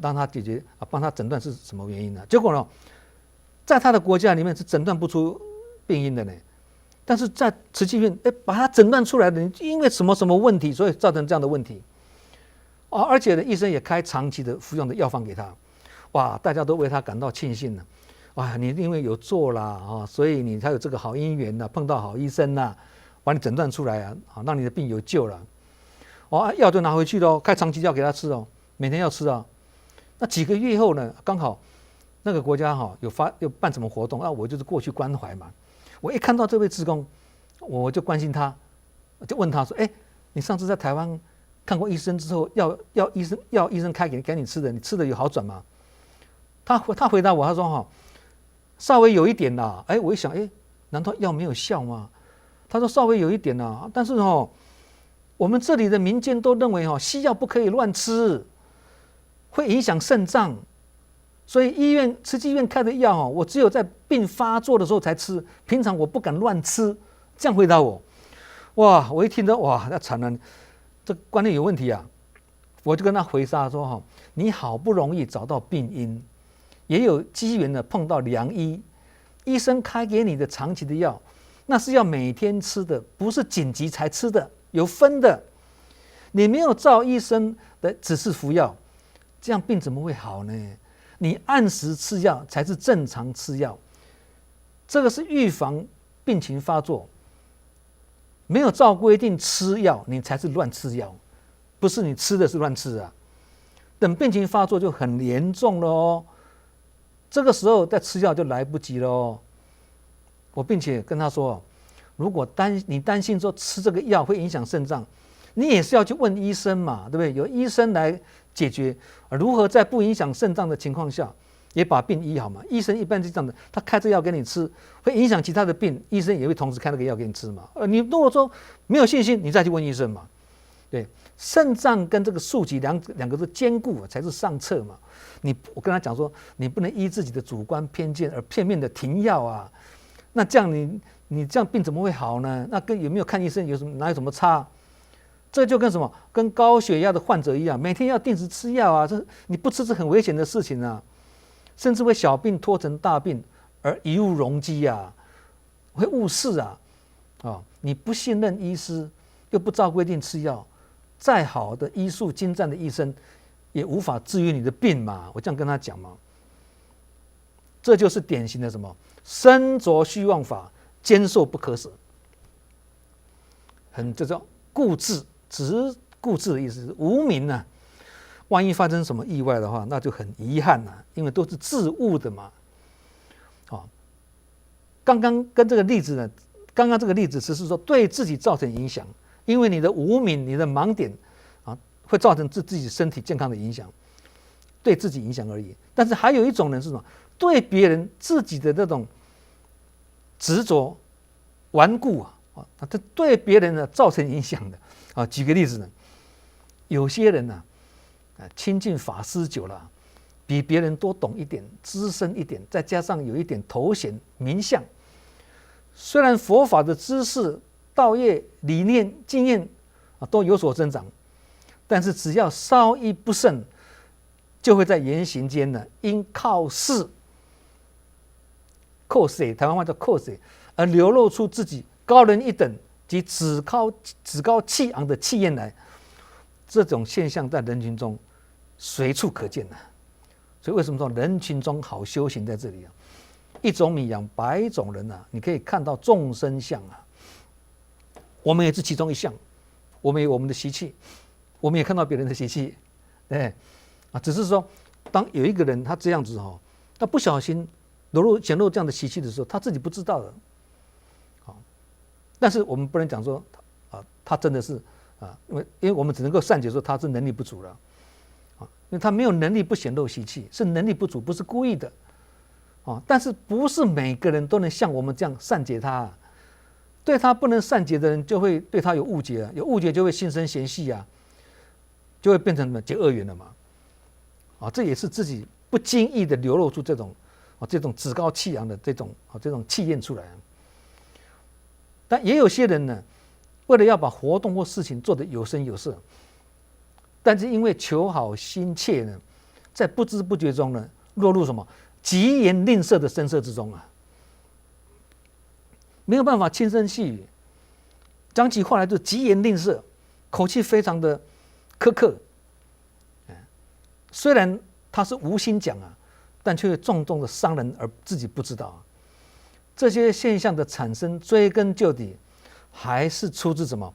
让他解决帮他诊断是什么原因呢？结果呢，在他的国家里面是诊断不出病因的呢，但是在慈济医院把他诊断出来的，因为什么问题，所以造成这样的问题而且呢，医生也开长期的服用的药方给他，哇，大家都为他感到庆幸了。哇，你因为有做啦所以你才有这个好姻缘碰到好医生把你诊断出来让你的病有救了。药就拿回去了开长期药给他吃每天要吃那几个月后呢，刚好那个国家有办什么活动我就是过去关怀嘛。我一看到这位志工，我就关心他，就问他说：“你上次在台湾看过医生之后，要医生开给你吃的，你吃的有好转吗？”他回答我，他说稍微有一点啦。我一想，难道药没有效吗？他说稍微有一点啦，但是我们这里的民间都认为西药不可以乱吃，会影响肾脏，所以慈济医院开的药我只有在病发作的时候才吃，平常我不敢乱吃。这样回答我，哇！我一听到哇，那惨了，这观念有问题啊！我就跟他回答说你好不容易找到病因，也有机缘的碰到良医，医生开给你的长期的药，那是要每天吃的，不是紧急才吃的，有分的。你没有照医生的指示服药，这样病怎么会好呢？你按时吃药才是正常吃药，这个是预防病情发作。没有照规定吃药，你才是乱吃药，不是你吃的是乱吃等病情发作就很严重了这个时候再吃药就来不及了我并且跟他说，如果你担心说吃这个药会影响肾脏，你也是要去问医生嘛，对不对？有医生来解决如何在不影响肾脏的情况下也把病医好嘛。医生一般是这样的，他开这个药给你吃，会影响其他的病，医生也会同时开那个药给你吃嘛。你如果说没有信心，你再去问医生嘛。对，肾脏跟这个素疾两个是兼顾才是上策嘛。我跟他讲说，你不能依自己的主观偏见而片面的停药那这样你这样病怎么会好呢？那跟有没有看医生哪有什么差？这就跟什么？跟高血压的患者一样，每天要定时吃药这你不吃是很危险的事情甚至会小病拖成大病而贻误容积会误事你不信任医师，又不照规定吃药，再好的医术精湛的医生也无法治愈你的病嘛。我这样跟他讲嘛，这就是典型的什么身着虚妄法，坚受不可舍，这叫固执，只固执的意思是无明万一发生什么意外的话，那就很遗憾因为都是自误的嘛。刚刚跟这个例子呢，刚刚这个例子只是说对自己造成影响，因为你的无明、你的盲点会造成自己身体健康的影响，对自己影响而已。但是还有一种人是什么？对别人自己的那种执着、顽固这对别人造成影响的举个例子呢，有些人亲近法师久了，比别人多懂一点，资深一点，再加上有一点头衔名相，虽然佛法的知识、道业、理念、经验都有所增长，但是只要稍一不慎，就会在言行间因靠势，靠势，台湾话叫靠势而流露出自己高人一等及趾高气昂的气焰来，这种现象在人群中随处可见。所以为什么说人群中好修行在这里啊？一种米养百种人啊，你可以看到众生相啊。我们也是其中一项，我们有我们的习气，我们也看到别人的习气，对啊，只是说当有一个人他这样子他不小心显露这样的习气的时候，他自己不知道的。但是我们不能讲说他真的是因为我们只能够善解说他是能力不足了因为他没有能力不显露习气，是能力不足，不是故意的但是不是每个人都能像我们这样善解他对他不能善解的人，就会对他有误解有误解就会心生嫌隙就会变成什么结恶缘了嘛这也是自己不经意的流露出这种趾高气扬的这种气焰出来。但也有些人呢，为了要把活动或事情做得有声有色，但是因为求好心切呢，在不知不觉中呢，落入什么疾言吝啬的声色之中没有办法轻声细语，讲起话来就疾言吝啬，口气非常的苛刻。虽然他是无心讲但却重重的伤人而自己不知道这些现象的产生，追根究底，还是出自什么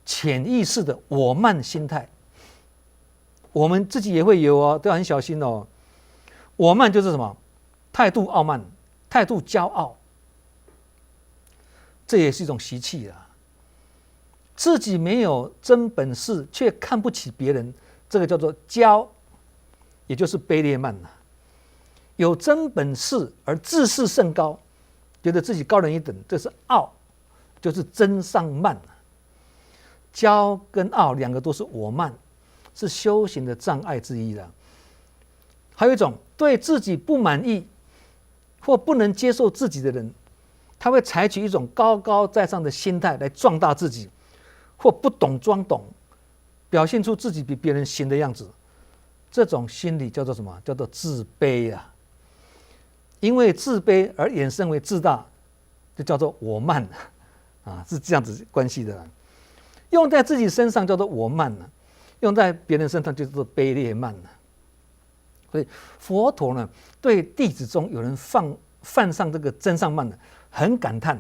潜意识的我慢心态。我们自己也会有都要很小心我慢就是什么态度傲慢，态度骄傲，这也是一种习气自己没有真本事，却看不起别人，这个叫做骄，也就是卑劣慢有真本事而自视甚高，觉得自己高人一等，这是傲，就是真上慢骄跟傲两个都是我慢，是修行的障碍之一还有一种对自己不满意或不能接受自己的人，他会采取一种高高在上的心态来壮大自己，或不懂装懂，表现出自己比别人行的样子。这种心理叫做什么？叫做自卑因为自卑而衍生为自大，就叫做我慢是这样子关系的用在自己身上叫做我慢用在别人身上就叫做卑劣慢所以佛陀呢，对弟子中有人犯上这个真上慢很感叹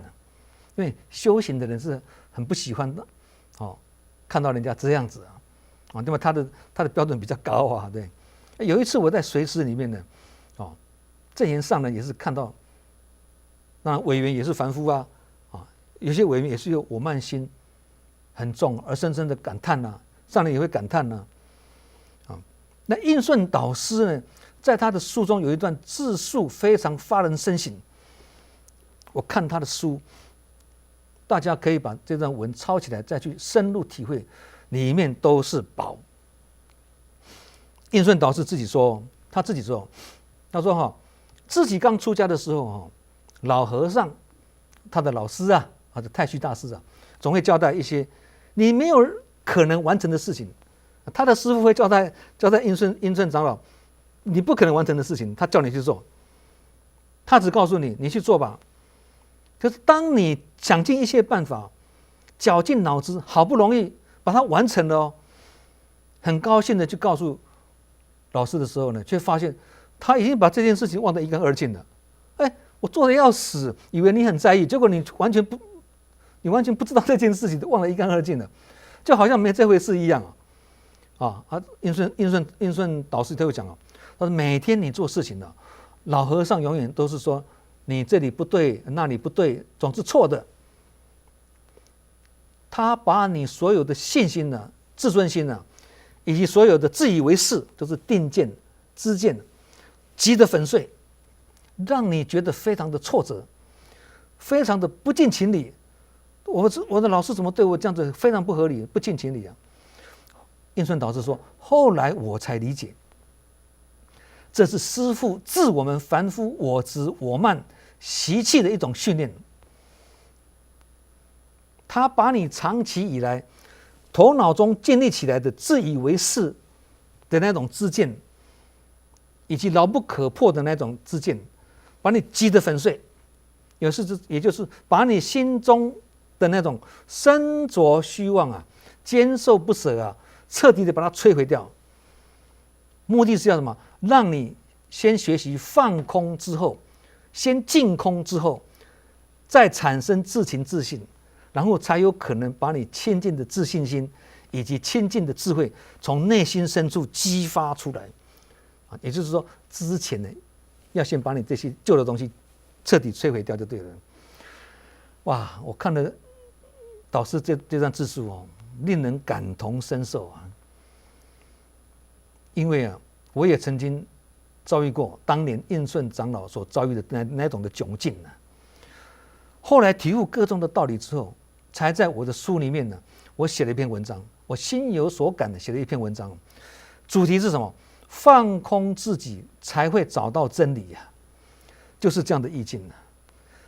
因为修行的人是很不喜欢的看到人家这样子那么他的标准比较高对。有一次我在随师里面呢正言上人也是看到，那委员也是凡夫有些委员也是有我慢心很重而深深的感叹上人也会感叹那印顺导师呢，在他的书中有一段自述非常发人深省。我看他的书，大家可以把这段文抄起来，再去深入体会，里面都是宝。印顺导师他自己说，自己刚出家的时候老和尚他的老师或者太虚大师总会交代一些你没有可能完成的事情。他的师父会交代印顺长老，你不可能完成的事情，他叫你去做，他只告诉你，你去做吧。可是当你想尽一切办法，绞尽脑汁，好不容易把它完成了很高兴的去告诉老师的时候呢，却发现他已经把这件事情忘得一干二净了。我做得要死，以为你很在意，结果你完全不知道这件事情，忘得一干二净了，就好像没这回事一样印顺导师他会讲他说每天你做事情老和尚永远都是说你这里不对，那里不对，总是错的。他把你所有的信心自尊心以及所有的自以为是，就是定见、知见，击得粉碎，让你觉得非常的挫折，非常的不近情理。我的老师怎么对我这样子，非常不合理，不近情理印顺导师说，后来我才理解，这是师父治我们凡夫我执我慢习气的一种训练。他把你长期以来头脑中建立起来的自以为是的那种知见，以及牢不可破的那种知见，把你击得粉碎，也就是把你心中的那种身着虚妄啊、坚守不舍啊，彻底的把它摧毁掉。目的是要什么？让你先学习放空之后，先净空之后，再产生自情自信，然后才有可能把你亲近的自信心以及亲近的智慧从内心深处激发出来。也就是说，之前呢，要先把你这些旧的东西彻底摧毁掉就对了。哇，我看了导师这段自述哦，令人感同身受啊。因为啊，我也曾经遭遇过当年印顺长老所遭遇的那种的窘境呢。后来体悟各种的道理之后，才在我的书里面呢，我写了一篇文章，我心有所感的写了一篇文章，主题是什么？放空自己才会找到真理呀，就是这样的意境呢。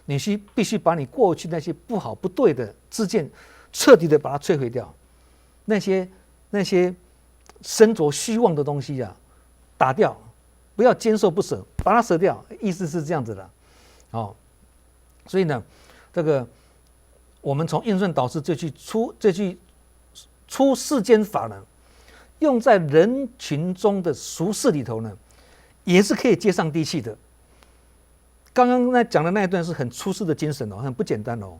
你必须把你过去那些不好不对的知见，彻底的把它摧毁掉，那些身着虚妄的东西啊，打掉，不要坚守不舍，把它舍掉，意思是这样子的，哦。所以呢，这个我们从印顺导师这句出世间法呢，用在人群中的俗事里头呢，也是可以接上地气的。刚刚讲的那一段是很出世的精神哦，很不简单哦，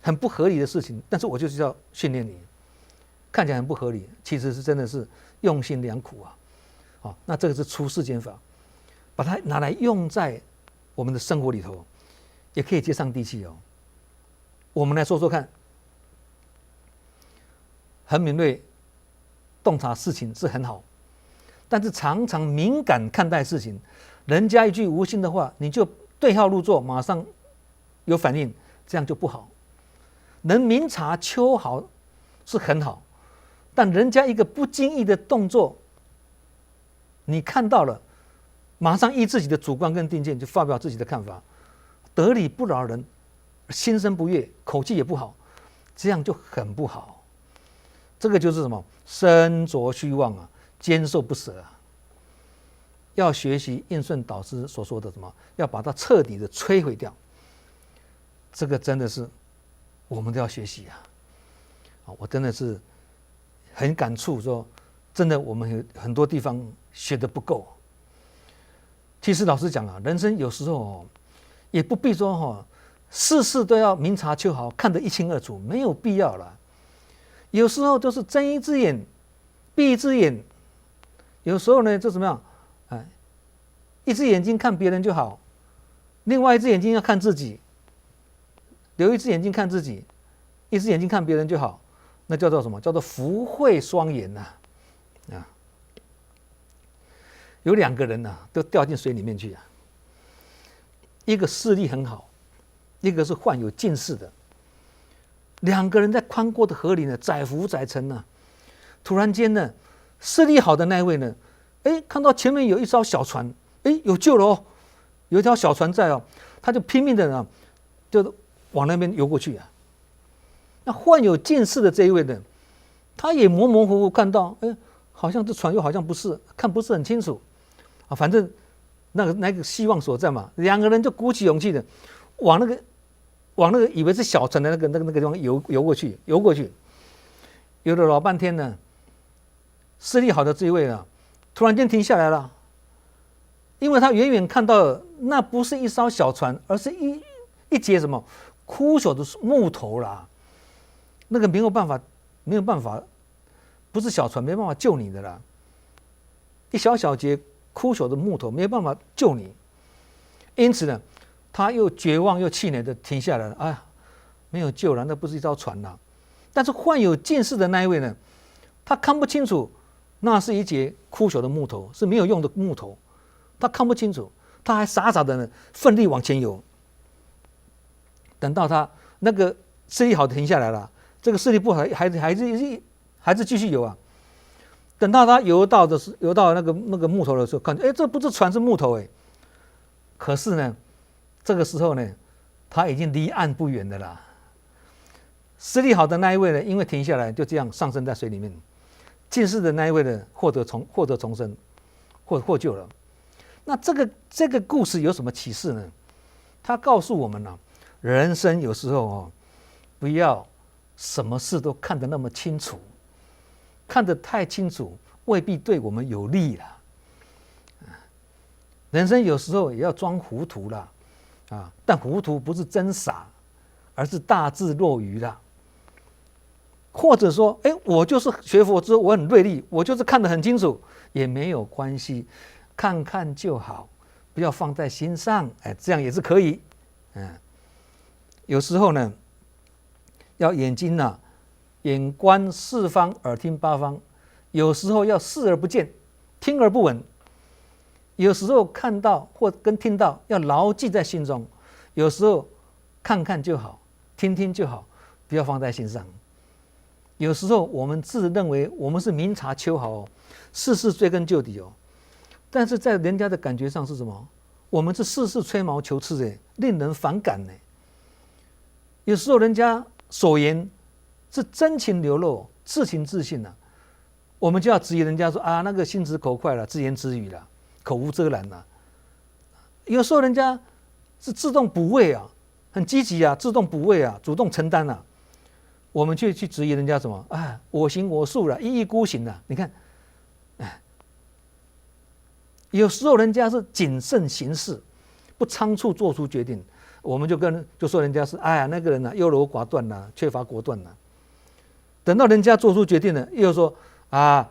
很不合理的事情，但是我就是要训练你。看起来很不合理，其实是真的是用心良苦啊！好，那这个是出世间法，把它拿来用在我们的生活里头，也可以接上地气哦。我们来说说看，很敏锐，洞察事情是很好，但是常常敏感看待事情，人家一句无心的话，你就对号入座，马上有反应，这样就不好。能明察秋毫是很好。但人家一个不经意的动作，你看到了，马上依自己的主观跟定见就发表自己的看法，得理不饶人，心生不悦，口气也不好，这样就很不好。这个就是什么？身着虚妄啊，坚守不舍啊。要学习印顺导师所说的什么？要把它彻底的摧毁掉。这个真的是我们都要学习啊！我真的是很感触，说真的，我们有很多地方学得不够。其实老实讲啊，人生有时候也不必说事事都要明察秋毫，看得一清二楚，没有必要了。有时候就是睁一只眼闭一只眼，有时候呢就怎么样？一只眼睛看别人就好，另外一只眼睛要看自己，留一只眼睛看自己，一只眼睛看别人就好。那叫做什么？叫做福慧双眼呐！有2个人呐，都掉进水里面去啊。一个视力很好，一个是患有近视的。2个人在宽阔的河里呢，载浮载沉呐。突然间呢，视力好的那一位呢，看到前面有一艘小船，有救了哦，有一条小船在哦，他就拼命的呢，就往那边游过去啊。那患有近视的这一位呢，他也模模糊糊看到，好像这船又好像不是，看不是很清楚啊。反正那个希望所在嘛，2个人就鼓起勇气的往那个以为是小船的那个地方游过去，游了老半天呢，视力好的这一位呢，突然间停下来了，因为他远远看到那不是一艘小船，而是一节什么枯朽的木头啦。那个没有办法，不是小船没办法救你的啦。一小节枯朽的木头没办法救你，因此呢，他又绝望又气馁的停下来了。哎呀，没有救了，那不是一艘船啦。但是患有近视的那一位呢，他看不清楚，那是一节枯朽的木头，是没有用的木头，他看不清楚，他还傻傻的呢，奋力往前游。等到他那个视力好的停下来了。这个视力不好，还是继续游啊。等到他游到那个木头的时候，看，这不是船，是木头。可是呢，这个时候呢，他已经离岸不远的啦。视力好的那一位呢，因为停下来，就这样上升在水里面。近视的那一位呢，获得重生，获救了。那这个故事有什么启示呢？他告诉我们呢，人生有时候不要什么事都看得那么清楚，看得太清楚未必对我们有利了。人生有时候也要装糊涂啦，但糊涂不是真傻，而是大智若愚啦。或者说，我就是学佛之后我很锐利，我就是看得很清楚，也没有关系，看看就好，不要放在心上，这样也是可以。有时候呢，要眼睛眼观四方，耳听八方，有时候要视而不见，听而不闻。有时候看到或跟听到要牢记在心中，有时候看看就好，听听就好，不要放在心上。有时候我们自认为我们是明察秋毫，事事追根究底但是在人家的感觉上是什么？我们是事事吹毛求疵令人反感有时候人家所言是真情流露，至情至性我们就要质疑人家说那个心直口快了，自言自语了，口无遮拦有时候人家是自动补位很积极自动补位主动承担我们去质疑人家什么我行我素了，一意孤行了。你看，有时候人家是谨慎行事，不仓促做出决定，我们就说人家是那个人优柔寡断缺乏果断等到人家做出决定了，又说他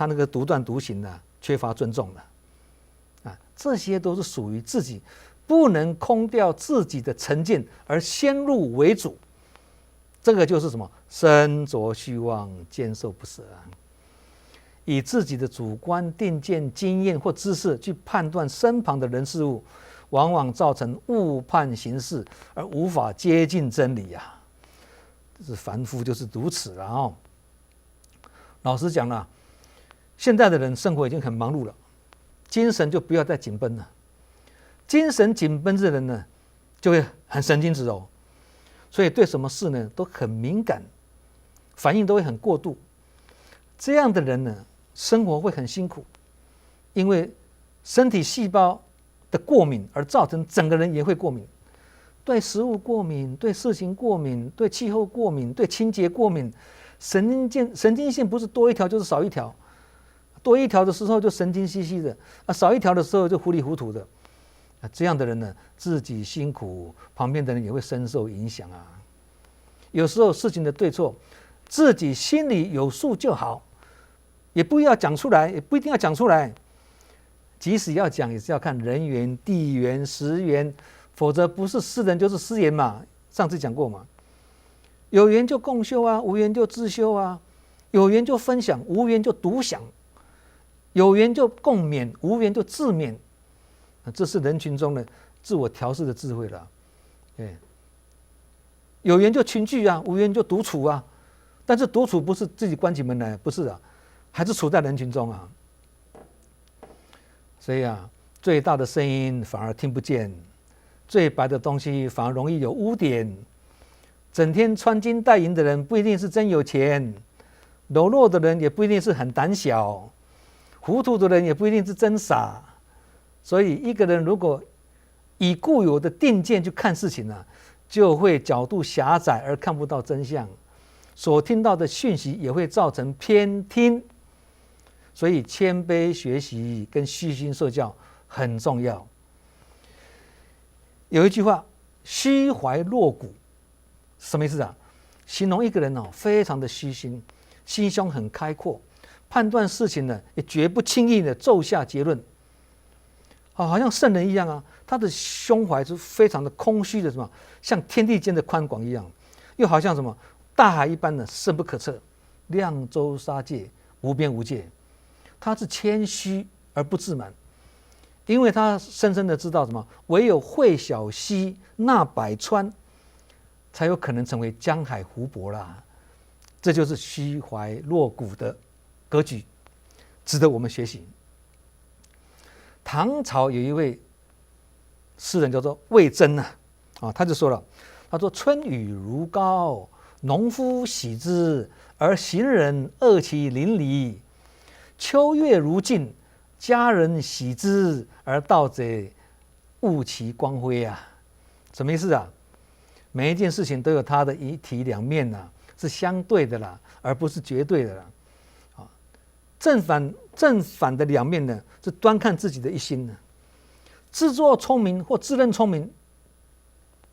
那个独断独行缺乏尊重这些都是属于自己不能空掉自己的成见而先入为主。这个就是什么？身着虚妄，坚受不舍以自己的主观定见、经验或知识去判断身旁的人事物，往往造成误判形势而无法接近真理这是凡夫就是如此了老实讲了，现在的人生活已经很忙碌了，精神就不要再紧绷了。精神紧绷的人呢，就会很神经质所以对什么事呢都很敏感，反应都会很过度。这样的人呢，生活会很辛苦，因为身体细胞的过敏而造成整个人也会过敏，对食物过敏，对事情过敏，对气候过敏，对清洁过敏。神经线不是多一条就是少一条，多一条的时候就神经兮兮的少一条的时候就糊里糊涂的这样的人呢，自己辛苦，旁边的人也会深受影响有时候事情的对错，自己心里有数就好，也不要讲出来，也不一定要讲出来。即使要讲，也是要看人缘、地缘、时缘，否则不是私人就是私言嘛。上次讲过嘛，有缘就共修无缘就自修有缘就分享，无缘就独享，有缘就共勉，无缘就自勉。这是人群中的自我调试的智慧了。有缘就群聚无缘就独处但是独处不是自己关起门来，不是还是处在人群中所以最大的声音反而听不见，最白的东西反而容易有污点。整天穿金戴银的人不一定是真有钱，柔弱的人也不一定是很胆小，糊涂的人也不一定是真傻。所以一个人如果以固有的定见去看事情就会角度狭窄而看不到真相，所听到的讯息也会造成偏听。所以谦卑学习跟虚心受教很重要。有一句话，虚怀若谷，什么意思形容一个人非常的虚心，心胸很开阔，判断事情呢也绝不轻易的骤下结论好像圣人一样他的胸怀是非常的空虚的，什么像天地间的宽广一样，又好像什么大海一般的深不可测，量周沙界，无边无界。他是谦虚而不自满，因为他深深的知道什么，唯有会小溪纳百川，才有可能成为江海湖泊啦。这就是虚怀若谷的格局，值得我们学习。唐朝有一位诗人叫做魏征他就说了，他说春雨如膏，农夫喜之，而行人恶其邻里；秋月如镜，家人喜之，而盗贼误其光辉什么意思啊？每一件事情都有它的一体两面呐，是相对的啦，而不是绝对的啦。正反的两面呢，是端看自己的一心呢。自作聪明或自认聪明，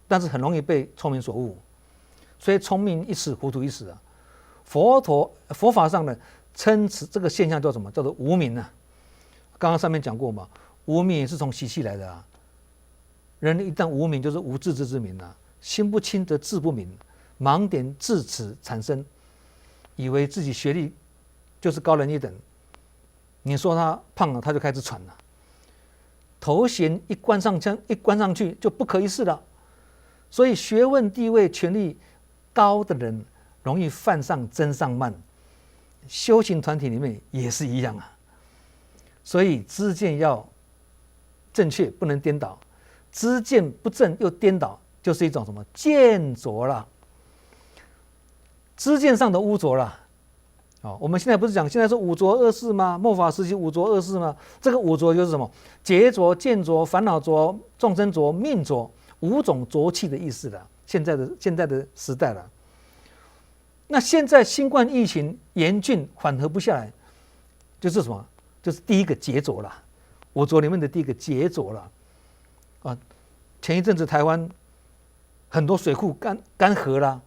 但是很容易被聪明所误，所以聪明一时，糊涂一时啊。佛法上呢，称此这个现象叫什么？叫做无明啊。刚刚上面讲过嘛，无明也是从习气来的啊。人一旦无明，就是无自知之明啊。心不清则志不明，盲点自此产生，以为自己学历就是高人一等。你说他胖了，他就开始喘了。头衔一关上去就不可一世了。所以学问、地位、权力高的人，容易犯上真上慢。修行团体里面也是一样啊。所以知见要正确，不能颠倒。知见不正又颠倒，就是一种什么见浊了，知见上的污浊了。我们现在不是讲现在是五浊恶世吗？末法时期五浊恶世吗？这个五浊就是什么？劫浊、见浊、烦恼浊、众生浊、命浊，5种浊气的意思了。现在的时代了。那现在新冠疫情严峻，缓和不下来，就是什么？就是第一个劫浊了，五浊里面的第一个劫浊了。前一阵子台湾很多水库干涸啦，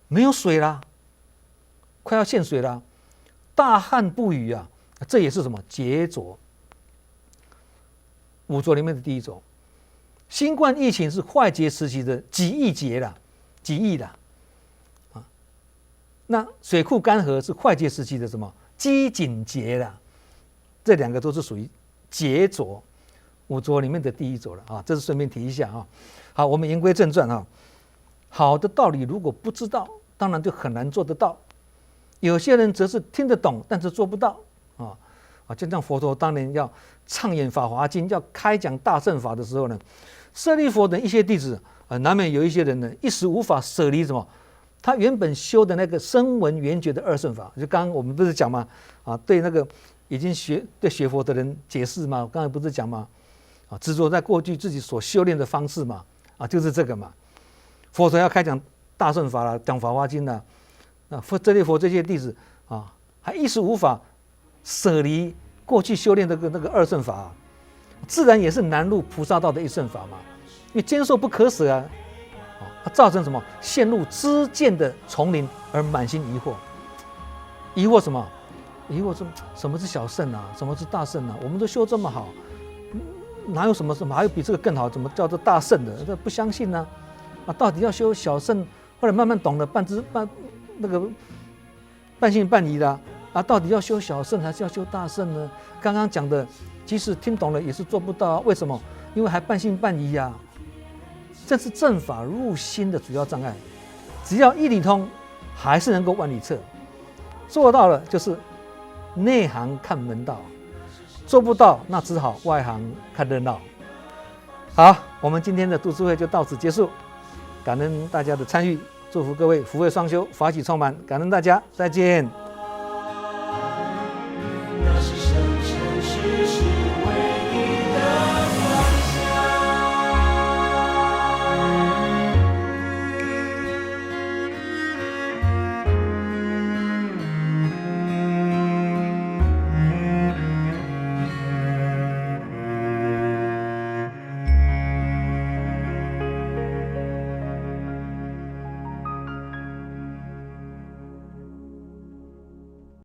没有水啦，快要限水啦，大旱不雨啊，这也是什么劫浊？五浊里面的第一种。新冠疫情是坏劫时期的几亿劫啦，几亿啦，那水库干涸是坏劫时期的什么饥馑劫啦，这两个都是属于劫浊。五浊里面的第一浊了啊，这是顺便提一下啊。好，我们言归正传啊。好的道理如果不知道，当然就很难做得到。有些人则是听得懂，但是做不到啊。就像佛陀当年要唱演《法华经》，要开讲大乘法的时候呢，舍利弗等一些弟子难免有一些人呢一时无法舍离什么，他原本修的那个声闻缘觉的二乘法，就刚刚我们不是讲吗？对那个已经对学佛的人解释嘛，刚才不是讲吗？执着在过去自己所修炼的方式嘛，就是这个嘛。佛陀要开讲大乘法了，讲法华经了，舍利弗这些弟子还一时无法舍离过去修炼的那个二乘法自然也是难入菩萨道的一乘法嘛。因为坚受不可舍啊，造成什么？陷入知见的丛林而满心疑惑。疑惑什么？疑惑什么是小乘啊？什么是大乘啊？我们都修这么好。哪有什么还有比这个更好？怎么叫做大乘的？这不相信呢？到底要修小乘，后来慢慢懂了半信半疑的到底要修小乘还是要修大乘呢？刚刚讲的，即使听懂了也是做不到为什么？因为还半信半疑啊。这是正法入心的主要障碍。只要一理通，还是能够万里测。做到了就是内行看门道。做不到，那只好外行看热闹。好，我们今天的读书会就到此结束，感恩大家的参与，祝福各位福慧双修，法喜充满，感恩大家，再见。